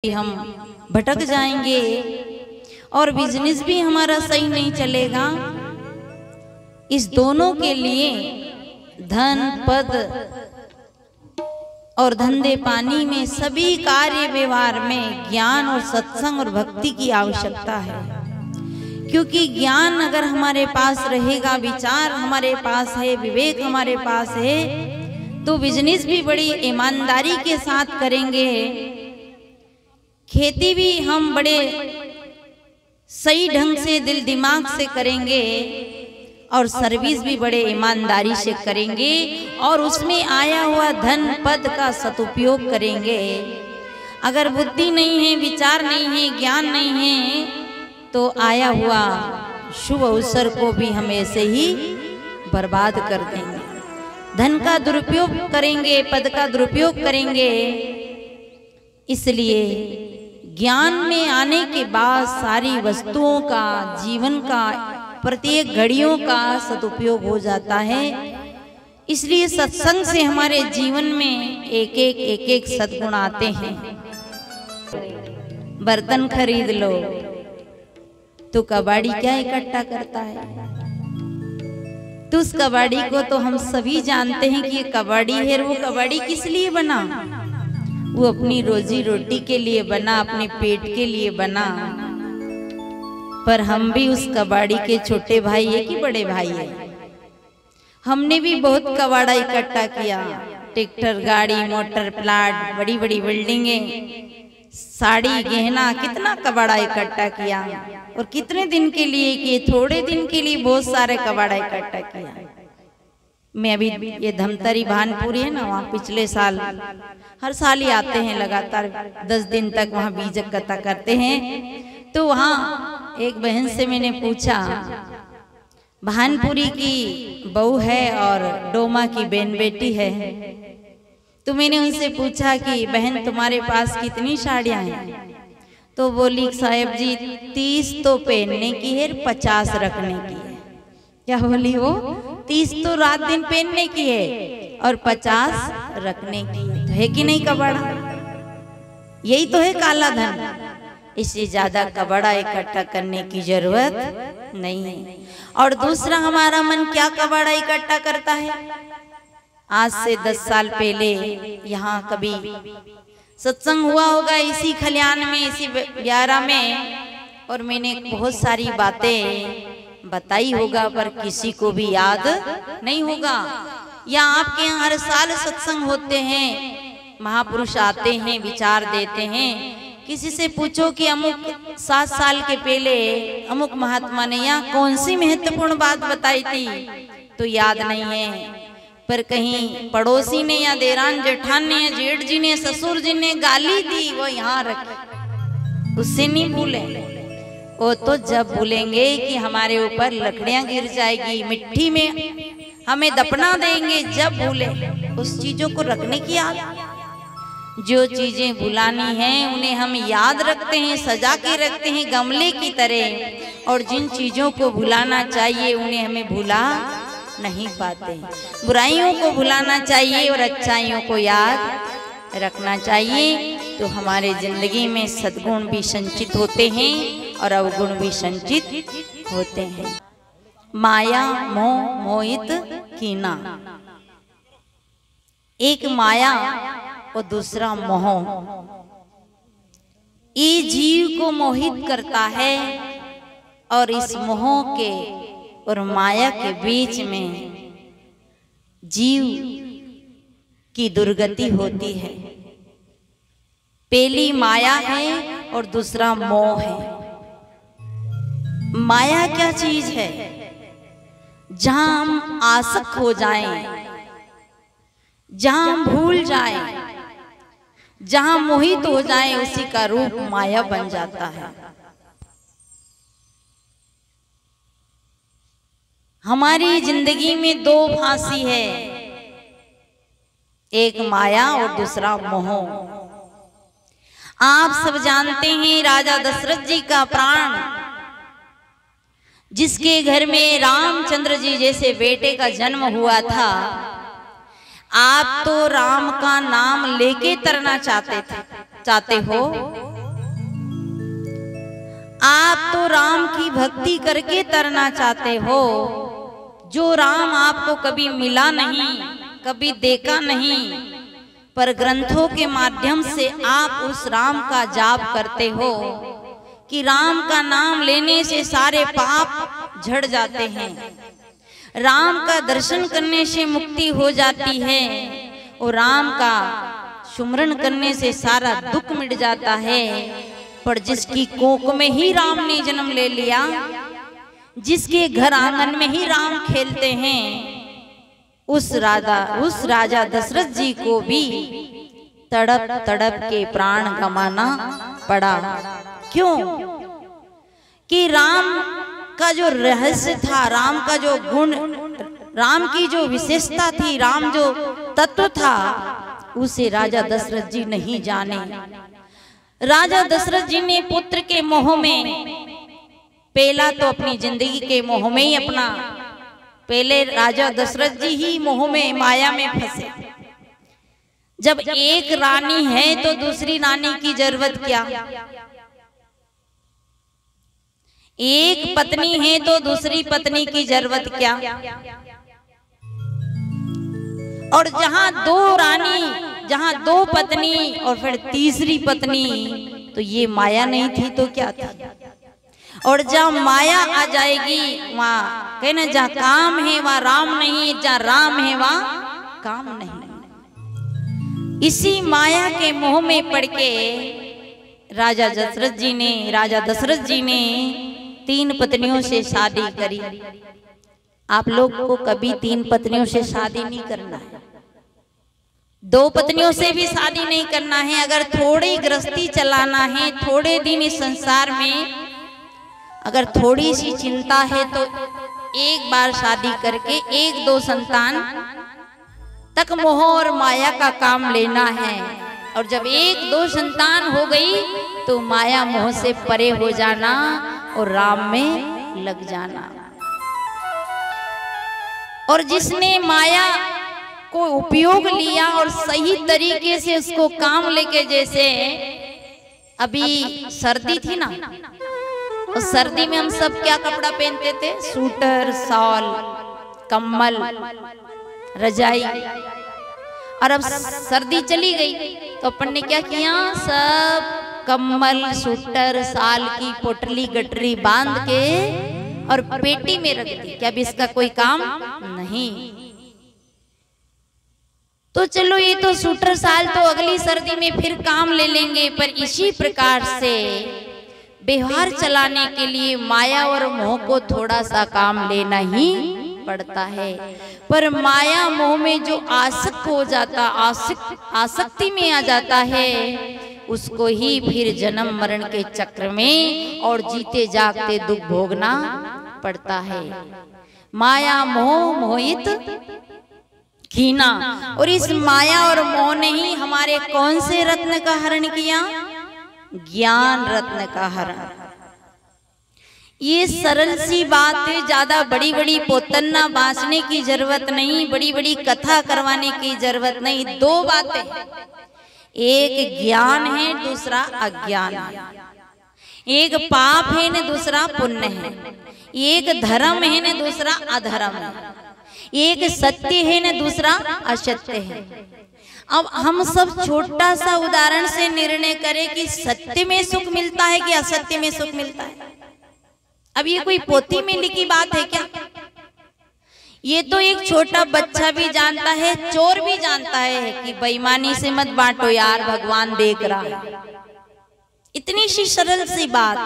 हम भटक जाएंगे और बिजनेस भी हमारा सही नहीं चलेगा। इस दोनों के लिए धन पद और धंधे पानी में सभी कार्य व्यवहार में ज्ञान और सत्संग और भक्ति की आवश्यकता है। क्योंकि ज्ञान अगर हमारे पास रहेगा, विचार हमारे पास है, विवेक हमारे पास है, तो बिजनेस भी बड़ी ईमानदारी के साथ करेंगे, खेती भी हम बड़े सही ढंग से दिल दिमाग से करेंगे और सर्विस भी बड़े ईमानदारी से करेंगे और उसमें आया हुआ धन पद का सदुपयोग करेंगे। अगर बुद्धि नहीं है, विचार नहीं है, ज्ञान नहीं है, तो आया हुआ शुभ अवसर को भी हम ऐसे ही बर्बाद कर देंगे। धन का दुरुपयोग करेंगे, पद का दुरुपयोग करेंगे। इसलिए ज्ञान में आने के बाद सारी वस्तुओं का, जीवन का, प्रत्येक घड़ियों का सदुपयोग हो जाता है। इसलिए सत्संग से हमारे जीवन में एक एक सद्गुण आते हैं। बर्तन खरीद लो तो कबाड़ी क्या इकट्ठा करता है? तो उस कबाड़ी को तो हम सभी जानते हैं कि ये कबाड़ी है। और वो कबाड़ी किस लिए बना? वो अपनी रोजी रोटी के लिए बना, अपने पेट के लिए बना। पर हम भी उस कबाड़ी के छोटे भाई है कि बड़े भाई है? हमने भी बहुत कबाड़ा इकट्ठा किया। ट्रैक्टर, गाड़ी, मोटर, प्लाट, बड़ी बड़ी बिल्डिंगें, साड़ी, गहना, कितना कबाड़ा इकट्ठा किया। और कितने दिन के लिए किए? थोड़े दिन के लिए बहुत सारे कबाड़ा इकट्ठा किया। मैं अभी ये धमतरी भानपुरी है ना, वहाँ पिछले साल, हर साल ही आते हैं लगातार 10 दिन तक वहाँ बीज इकट्ठा करते हैं। तो वहाँ एक बहन से मैंने पूछा, भानपुरी की बहू है और डोमा की बहन बेटी है, तो मैंने उनसे पूछा कि बहन तुम्हारे पास कितनी साड़ियाँ हैं? तो बोली साहब जी 30 तो पहनने की है, 50 रखने की है। क्या बोली वो? 30 तो रात दिन पहनने की है और 50 रखने की है। तो है कि नहीं कबाड़ा? यही तो है काला धन। इससे ज्यादा कबाड़ा इकट्ठा करने की जरूरत नहीं है। और दूसरा, हमारा मन क्या कबाड़ा इकट्ठा करता है? आज से 10 साल पहले यहाँ कभी सत्संग हुआ होगा इसी खलियान में, इसी ब्यारा में, और मैंने बहुत सारी बातें बताई होगा, पर किसी को भी याद नहीं होगा। या आपके यहाँ हर साल सत्संग होते हैं, महापुरुष आते हैं, विचार देते हैं। किसी से पूछो कि अमुक 7 साल के पहले अमुक महात्मा ने यहाँ कौन सी महत्वपूर्ण बात बताई थी, तो याद नहीं है। पर कहीं पड़ोसी ने या देरान जेठान ने या जेठ जी ने, ससुर जी ने गाली दी, वो यहाँ रखी, उससे नहीं भूले। वो तो जब भूलेंगे कि हमारे ऊपर लकड़ियां गिर जाएगी, मिट्टी में हमें दफना देंगे, जब भूले उस चीजों को रखने की याद। जो चीजें भुलानी हैं उन्हें हम याद रखते हैं, सजा के रखते हैं गमले की तरह, और जिन चीजों को भुलाना चाहिए उन्हें हमें भुला नहीं पाते। बुराइयों को भुलाना चाहिए और अच्छाइयों को याद रखना चाहिए, तो हमारे जिंदगी में सद्गुण भी संचित होते हैं और अवगुण भी संचित होते हैं। माया मोह मोहित कीना, एक माया और दूसरा मोह, ये जीव को मोहित करता है। और इस मोह के और माया के बीच में जीव की दुर्गति होती है। पहली माया है और दूसरा मोह है। माया क्या चीज है? जहां हम आसक्त हो जाएं, जहां हम भूल जाएं, जहां मोहित हो जाएं, उसी का रूप माया बन जाता है। हमारी जिंदगी में 2 फांसी है, एक माया और दूसरा मोह। आप सब जानते हैं राजा दशरथ जी का प्राण, जिसके घर में रामचंद्र जी जैसे बेटे का जन्म हुआ था, आप तो राम का नाम लेके तरना चाहते हो, आप तो राम की भक्ति करके तरना चाहते हो, जो राम आपको कभी मिला नहीं, कभी देखा नहीं, पर ग्रंथों के माध्यम से आप उस राम का जाप करते हो कि राम का नाम लेने से सारे पाप झड़ जाते हैं, राम का दर्शन करने से मुक्ति हो जाती है और राम का सुमरन करने से सारा दुख मिट जाता है। पर जिसकी कोख में ही राम ने जन्म ले लिया, जिसके घर आंगन में ही राम खेलते हैं, उस राजा दशरथ जी को भी तड़प तड़प के प्राण गंवाना पड़ा। क्यों? कि राम का जो रहस्य था, राम का जो गुण, राम की जो विशेषता थी, राम जो तत्व था, उसे राजा दशरथ जी नहीं जाने। राजा दशरथ जी ने पुत्र के मोह में, पहला तो अपनी जिंदगी के मोह में ही अपना, पहले राजा दशरथ जी ही मोह में, माया में फंसे। जब एक रानी है तो दूसरी रानी की जरूरत क्या, एक पत्नी है तो दूसरी पत्नी की जरूरत क्या। और जहां दो रानी, जहां दो पत्नी और फिर तीसरी पत्नी, तो ये माया नहीं थी तो क्या थी। और जहां माया आ जाएगी, वहां कहना जहां काम है वहां राम नहीं, जहां राम है वहां काम नहीं। इसी माया के मोह में पड़ के राजा दशरथ जी ने 3 पत्नियों से शादी करी। आप लोग को कभी 3 पत्नियों से शादी नहीं करना है, 2 पत्नियों से भी शादी नहीं करना है। अगर थोड़ी गृहस्थी चलाना है, थोड़े दिन इस संसार में अगर थोड़ी सी चिंता है, तो एक बार शादी करके 1-2 संतान तक मोह और माया का काम लेना है। और जब 1-2 संतान हो गई तो माया मोह से परे हो जाना और राम में लग जाना। और जिसने माया को उपयोग लिया और सही तरीके से उसको काम लेके, जैसे अभी सर्दी थी ना, तो सर्दी में हम सब क्या कपड़ा पहनते थे, सूटर, शॉल, कम्बल, रजाई। और अब सर्दी चली गई तो अपन ने क्या किया, सब कम्बल, सूटर, साल की पोटली गटरी बांध के और पेटी में रख दी कि अब इसका कोई काम नहीं। तो चलो ये तो सूटर साल तो अगली सर्दी में फिर काम ले लेंगे। पर इसी प्रकार से व्यवहार चलाने के लिए माया और मोह को थोड़ा सा काम लेना ही पड़ता है। पर माया मोह में जो आसक्त हो जाता, आसक्ति में आ जाता है, उसको ही फिर जन्म मरण के चक्र में और जीते जागते दुख भोगना पड़ता है। माया मोह मोहित कीना। और इस माया और मोह ने ही हमारे कौन से रत्न का हरण किया, ज्ञान रत्न का हरण। ये सरल सी बात है, ज्यादा बड़ी बड़ी पोतन्ना बांसने की जरूरत नहीं, बड़ी बड़ी कथा करवाने की जरूरत नहीं। 2 बातें, एक ज्ञान है, दूसरा अज्ञान है। एक पाप है न दूसरा पुण्य है, एक धर्म है न दूसरा अधर्म है, एक सत्य है न दूसरा असत्य है। अब हम सब छोटा सा उदाहरण से निर्णय करें कि सत्य में सुख मिलता है कि असत्य में सुख मिलता है। अब ये कोई पोथी में लिखी बात है क्या? ये तो एक छोटा बच्चा भी जानता है, चोर भी जानता है कि बेईमानी से मत बांटो यार, भगवान देख रहा है। इतनी सी सरल सी बात।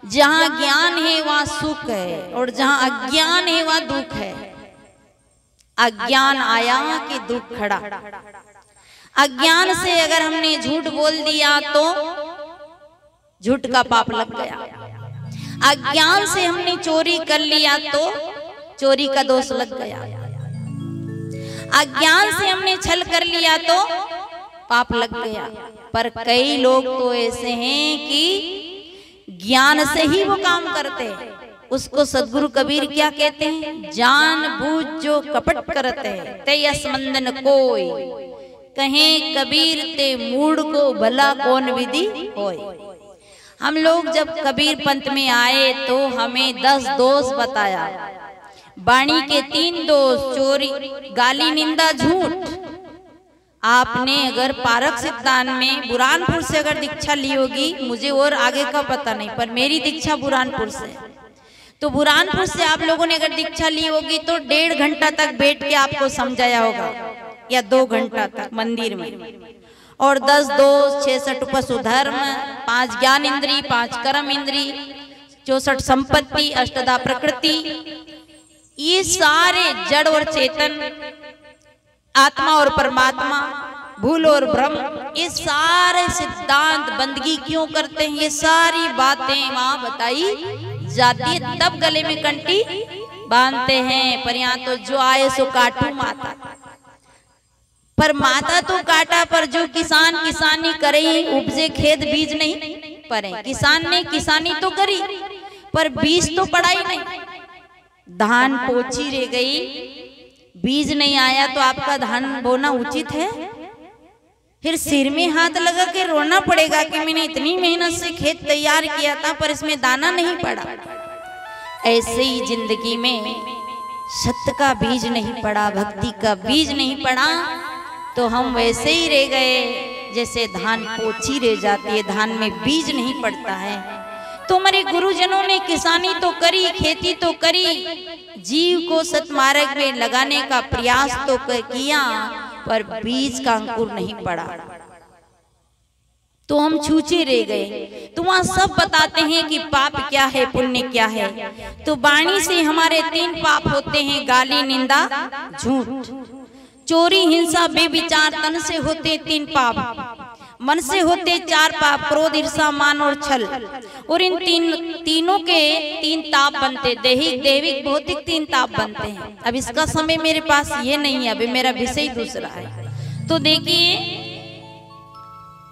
जहां ज्ञान है वहां सुख है और जहां अज्ञान है वहां दुख है। अज्ञान आया कि दुख खड़ा। अज्ञान से अगर हमने झूठ बोल दिया तो झूठ का पाप लग गया। अज्ञान से हमने चोरी कर लिया तो चोरी का दोष लग गया। अज्ञान से हमने छल कर लिया तो पाप लग गया। पर कई लोग तो ऐसे हैं कि ज्ञान से ही वो काम करते हैं। उसको सदगुरु कबीर क्या कहते हैं, जान बूझ जो कपट करते हैं ते असमंदन कोई, कहें कबीर ते मूड को भला कौन विधि होय। हम लोग जब कबीर पंथ में आए तो हमें 10 दोष बताया। वाणी के 3 दोष, चोरी, गाली, निंदा, झूठ। आपने अगर पारक सिद्धांत में बुरहानपुर से अगर दीक्षा ली होगी, मुझे और आगे का पता नहीं, पर मेरी दीक्षा बुरहानपुर से, तो बुरहानपुर से आप लोगों ने अगर दीक्षा ली होगी तो 1.5 घंटा तक बैठ के आपको समझाया होगा, या 2 घंटा तक मंदिर में। और 10 दोष, 66 उपसु धर्म, 5 ज्ञान इंद्री, 5 कर्म इंद्री, 64 संपत्ति, अष्टधा प्रकृति, ये सारे जड़ और चेतन, आत्मा और परमात्मा, भूल और ब्रह्म, ये सारे सिद्धांत बंदगी क्यों करते हैं, ये सारी बातें वहां बताई जाती है। तब गले में कंठी बांधते हैं। पर यहाँ तो जो आए सो काटू माता, पर माता तो काटा, पर जो किसान किसानी करे, उपजे खेत बीज नहीं पड़े। किसान ने किसानी तो करी, पर बीज तो पड़ा ही नहीं। धान पोची रह गई, बीज नहीं आया, तो आपका धान बोना उचित है? फिर सिर में हाथ लगा के रोना पड़ेगा कि मैंने इतनी मेहनत से खेत तैयार किया था, पर इसमें दाना नहीं पड़ा। ऐसे ही जिंदगी में सत्य का बीज नहीं पड़ा, भक्ति का बीज नहीं पड़ा, तो हम वैसे ही रह गए जैसे धान पोची रह जाती है, धान में बीज नहीं पड़ता है। तो हमारे गुरुजनों ने किसानी तो करी, खेती तो करी, जीव को सतमार्ग में लगाने का प्रयास तो किया, पर बीज का अंकुर नहीं पड़ा, तो हम छूचे रह गए। तो वहां सब बताते हैं कि पाप क्या है, पुण्य क्या है। तो वाणी से हमारे 3 पाप होते हैं, गाली, निंदा, झूठ। चोरी, हिंसा, बेविचार, तन से होते 3 पाप, मन से होते 4 पाप, क्रोध, ईर्षा, मान और छल। और इन तीनों के 3 ताप बनते, दैहिक, दैविक, भौतिक 3 ताप बनते हैं। अब इसका समय मेरे पास ये नहीं है, अभी मेरा विषय दूसरा है। तो देखिए,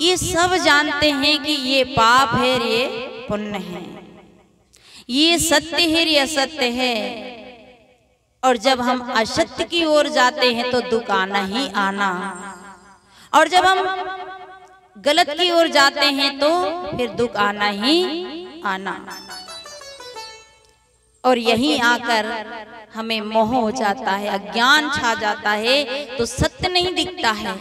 ये सब जानते हैं कि ये पाप है, ये पुण्य है, ये सत्य है, ये असत्य है। और जब हम असत्य की ओर जाते हैं तो दुख आना ही आना, और जब हम गलत की ओर जाते हैं तो फिर दुख आना ही आना। और यहीं आकर हमें मोह हो जाता है, अज्ञान छा जाता है, तो सत्य नहीं दिखता है।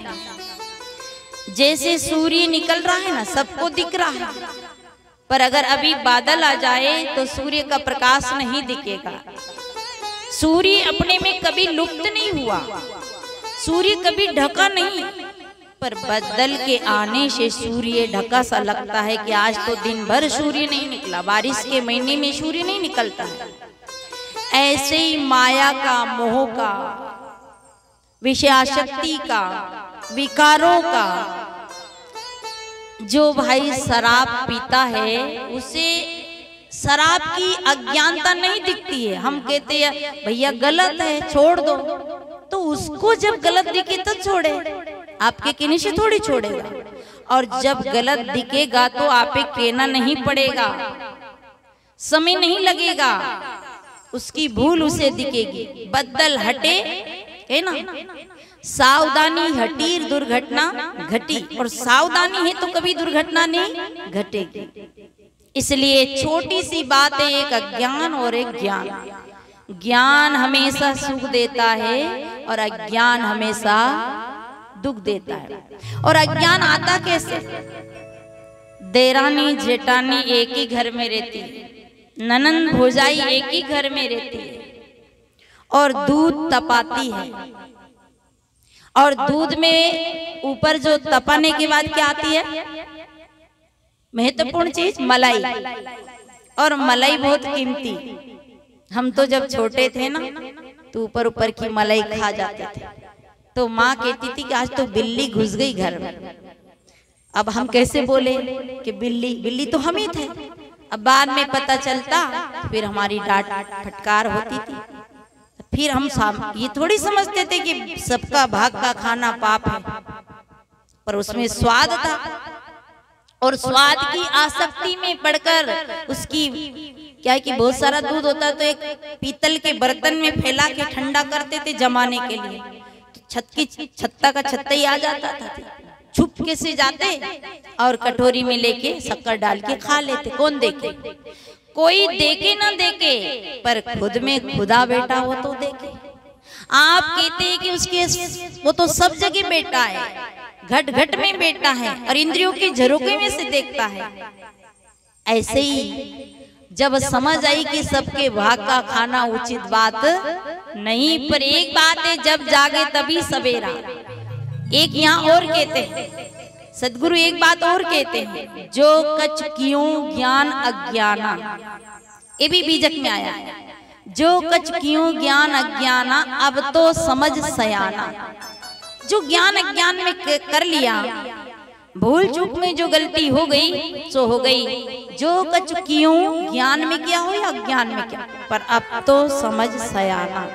जैसे सूर्य निकल रहा है ना, सबको दिख रहा है, पर अगर अभी बादल आ जाए तो सूर्य का प्रकाश नहीं दिखेगा। सूर्य अपने में कभी लुप्त नहीं हुआ, सूर्य कभी ढका नहीं, पर बादल के आने से सूर्य ढका सा लगता है कि आज तो दिन भर सूर्य नहीं निकला। बारिश के महीने में सूर्य नहीं निकलता है। ऐसे ही माया का, मोह का, विषयाशक्ति का, विकारों का, जो भाई शराब पीता है उसे शराब की अज्ञानता नहीं दिखती है। हम कहते हैं भैया गलत है, छोड़ दो, तो उसको जब गलत दिखे तो छोड़े, आपके कहने से थोड़ी छोड़ेगा। और जब गलत दिखेगा तो आपे कहना नहीं पड़ेगा, समय नहीं लगेगा, उसकी भूल उसे दिखेगी। बदल हटे, है ना, सावधानी हटी दुर्घटना घटी, और सावधानी है तो कभी दुर्घटना नहीं घटेगी। इसलिए छोटी सी बात है, एक अज्ञान और एक ज्ञान। ज्ञान हमेशा सुख देता है और अज्ञान हमेशा दुख देता है। और अज्ञान आता कैसे? देरानी जेठानी एक ही घर में रहती है, ननंद भौजाई एक ही घर में रहती है, और दूध तपाती है, और दूध में ऊपर जो तपाने के बाद क्या आती है, महत्वपूर्ण चीज मलाई, और मलाई बहुत कीमती। हम तो जब छोटे थे ना तो ऊपर ऊपर की मलाई खा जाते थे, तो माँ कहती थी कि आज तो बिल्ली घुस गई घर में। अब हम कैसे बोले कि बिल्ली, बिल्ली तो हम ही थे। अब बाद में पता चलता, फिर हमारी डांट फटकार होती थी। फिर हम ये थोड़ी समझते थे कि सबका भाग का खाना पाप है, पर उसमें स्वाद था, और स्वाद की आसक्ति में पड़कर उसकी क्या है कि बहुत सारा दूध होता तो एक पीतल के बर्तन में फैला के ठंडा करते थे जमाने के लिए, तो छत्ता का छत्ता ही आ जाता था, छुपके से जाते और कटोरी में लेके शक्कर डाल के खा लेते। कौन देखे? कोई देखे ना देखे, पर खुद में खुदा बेटा वो तो देखे। आप कहते हैं कि उसके वो तो सब जगह बेटा है, घट घट में बेटा है और इंद्रियों के झरोखे में से देखता है। ऐसे ही जब समझ आई कि सबके भाग का खाना उचित बात नहीं, पर एक बात है, जब जागे तभी सवेरा। एक यहाँ और कहते हैं सदगुरु, एक बात और कहते हैं, जो कछ कियों ज्ञान अज्ञाना, ये भी बीजक में आया है, जो कछ कियों ज्ञान अज्ञाना अब तो समझ सयाना। जो ज्ञान अज्ञान में कर लिया, भूल चूक में जो गलती हो गई सो हो गई। जो कछ कियों ज्ञान में क्या हो या अज्ञान में क्या, पर अब तो समझ सयाना।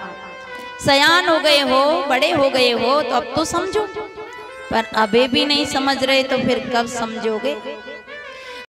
सयान हो गए हो, बड़े हो गए हो, तो अब तो समझो, पर अबे भी नहीं समझ रहे तो फिर कब समझोगे?